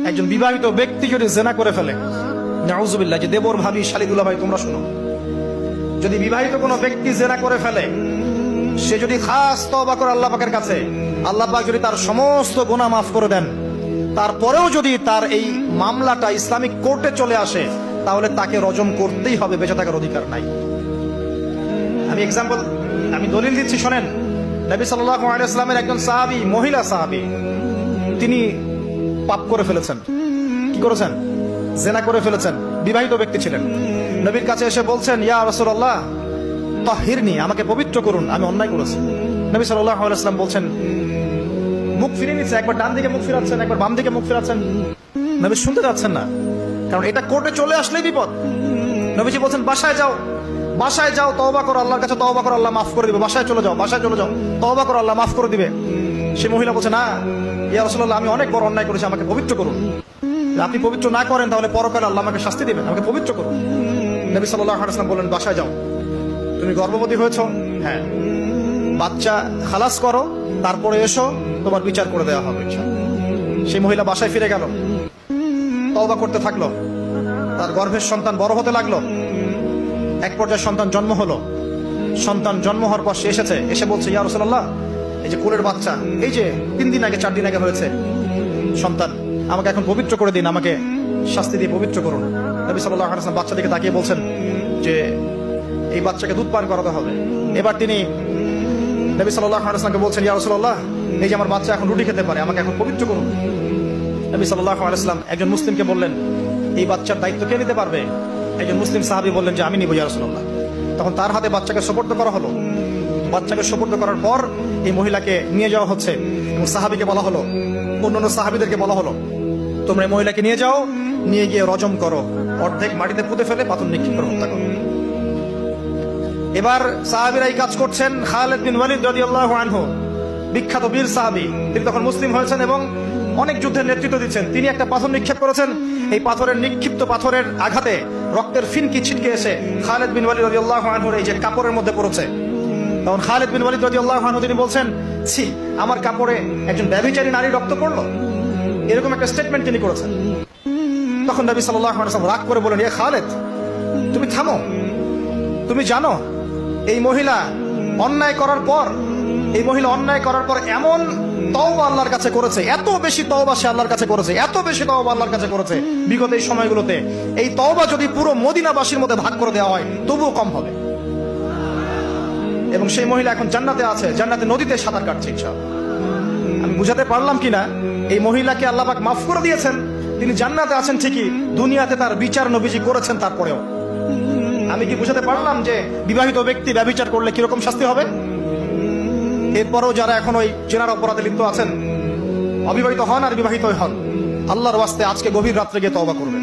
একজন বিবাহিত ব্যক্তি যদি জেনা করে ফেলে, নাউজুবিল্লাহ, যে দেবর ভাবি শালিদুল্লাহ ভাই তোমরা শুনো, যদি বিবাহিত কোনো ব্যক্তি জেনা করে ফেলে, সে যদি খাস তওবা করে আল্লাহ পাকের কাছে, আল্লাহ পাক যদি তার সমস্ত গুনাহ মাফ করে দেন, তারপরেও যদি তার এই মামলাটা ইসলামিক কোর্টে চলে আসে, তাহলে তাকে রজম করতেই হবে, বেঁচে থাকার অধিকার নাই। আমি দলিল দিচ্ছি, শোনেন। নবী সাল্লাল্লাহু আলাইহি ওয়াসাল্লামের একজন সাহাবী, মহিলা সাহাবী, তিনি পাপ করে ফেলেছেন। কি করেছেন? জেনা করে ফেলেছেন। বিবাহিত ব্যক্তি ছিলেন। নবীর কাছে এসে বলছেন, ইয়া রাসূলুল্লাহ তাহিরনি, আমাকে পবিত্র করুন, আমি অন্যায় করেছি। নবী সাল্লাল্লাহু আলাইহি ওয়াসাল্লাম বলছেন, মুখ ফিরিয়ে নিচ্ছে, একবার ডান দিকে মুখ ফিরাচ্ছেন, একবার বাম দিকে মুখ ফিরাচ্ছেন। নবী শুনতে যাচ্ছেন না, কারণ এটা কোর্টে চলে আসলেই বিপদ। নবীজি বলছেন, বাসায় যাও, বাসায় যাও, তওবা করো, আল্লাহর কাছে তওবা করো, আল্লাহ মাফ করে দিবে। বাসায় চলে যাও, বাসায় চলে যাও, তওবা করো, আল্লাহ মাফ করে দিবে। সে মহিলা বলছে, না ইয়া রাসূলুল্লাহ, আমি অনেক বড় অন্যায় করেছি, আমাকে পবিত্র করুন। আপনি পবিত্র না করেন তাহলে পরকালে আল্লাহ আমাকে শাস্তি দিবেন, আমাকে পবিত্র করুন। নবী সাল্লাল্লাহু আলাইহি ওয়াসাল্লাম বললেন, বাসায় যাও। তুমি গর্ভবতী হয়েছো? হ্যাঁ। বাচ্চা খালাস করো, তারপরে এসো, তোমার বিচার করে দেওয়া হবে। সেই মহিলা বাসায় ফিরে গেল, তওবা করতে থাকলো, তার গর্ভের সন্তান বড় হতে লাগলো। এক পর্যায়ে সন্তান জন্ম হলো। সন্তান জন্ম হওয়ার পর সে এসে বলছে, ইয়া রাসূলুল্লাহ, এই যে কোলের বাচ্চা, এই যে 3 দিন আগে 4 দিন আগে হয়েছে সন্তান, আমাকে এখন পবিত্র করে দিন, আমাকে শাস্তি দিয়ে পবিত্র করুন। নবী সাল্লাল্লাহু আলাইহি ওয়াসাল্লাম বাচ্চা দিকে তাকিয়ে বলছেন যে এই বাচ্চাকে দুধ পান করাতে হবে। এবার তিনি নবী সাল্লাল্লাহু আলাইহি ওয়াসাল্লামকে বলছেন, ইয়া রাসূলুল্লাহ, এই যে আমার বাচ্চা এখন রুটি খেতে পারে, আমাকে এখন পবিত্র করুন। নবী সাল্লাল্লাহু আলাইহি ওয়াসাল্লাম একজন মুসলিমকে বললেন, এই বাচ্চার দায়িত্ব কে নিতে পারবে? একজন মুসলিম সাহাবী বললেন যে আমি নিব ইয়া রাসূলুল্লাহ। তখন তার হাতে বাচ্চাকে সুপর্দ করা হলো। বাচ্চাকে সুপর্দ করার পর এই মহিলাকে নিয়ে যাওয়া হচ্ছে এবং সাহাবীকে বলা হলো, অন্যান্য সাহাবীদেরকে বলা হলো, তোমরা এই মহিলাকে নিয়ে যাও, নিয়ে গিয়ে রজম করো, অর্ধেক মাটিতে পুঁতে ফেলে পাথর নিক্ষেপ করে হত্যা করো। এবার সাহাবীরা এই কাজ করছেন। খালিদ বিন ওয়ালিদ রাদিয়াল্লাহু আনহু, বিখ্যাত বীর সাহাবী, তিনি তখন মুসলিম হয়েছেন এবং অনেক যুদ্ধের নেতৃত্ব দিচ্ছেন। তিনি একটা পাথর নিক্ষেপ করেছেন। এই নিক্ষিপ্ত পাথরের আঘাতে রক্তের ফিনকি ছিটকে এসে খালিদ বিন ওয়ালিদ রাদিয়াল্লাহু আনহুর এই যে কাপড়ের মধ্যে পড়েছে। তখন খালিদ বিন ওয়ালিদ রাদিয়াল্লাহু আনহু তিনি বলছেন, ছি, আমার কাপড়ে একজন ব্যভিচারী নারী রক্ত পড়লো, এরকম একটা স্টেটমেন্ট তিনি করেছেন। তখন নবী সাল্লাল্লাহু আলাইহি ওয়াসাল্লাম রাগ করে বলেন, ইয়া খালিদ, তুমি থামো, তুমি জানো এই মহিলা অন্যায় করার পর এমন তওবা আল্লাহর কাছে করেছে, এত বেশি তওবা সে আল্লাহর কাছে করেছে, এত বেশি তওবা আল্লাহর কাছে করেছে বিগত এই সময়গুলোতে, এই তওবা যদি পুরো মদিনাবাসীর মধ্যে ভাগ করে দেওয়া হয় তবুও কম হবে। এবং সেই মহিলা এখন জান্নাতে আছে, জান্নাতে নদীতে সাঁতার কাটছে ইনশাআল্লাহ। আমি বুঝাতে পারলাম কিনা? এই মহিলাকে আল্লাহ পাক মাফ করে দিয়েছেন, তিনি জান্নাতে আছেন ঠিকই, দুনিয়াতে তার বিচার নবীজি করেছেন তারপরেও। আমি কি বুঝাতে পারলাম যে বিবাহিত ব্যক্তি ব্যভিচার করলে কিরকম শাস্তি হবে? এরপরেও যারা এখন ওই জেনার অপরাধে লিপ্ত আছেন, অবিবাহিত হন আর বিবাহিত হন, আল্লাহর ওয়াস্তে আজকে গভীর রাত্রে গিয়ে তওবা করবেন।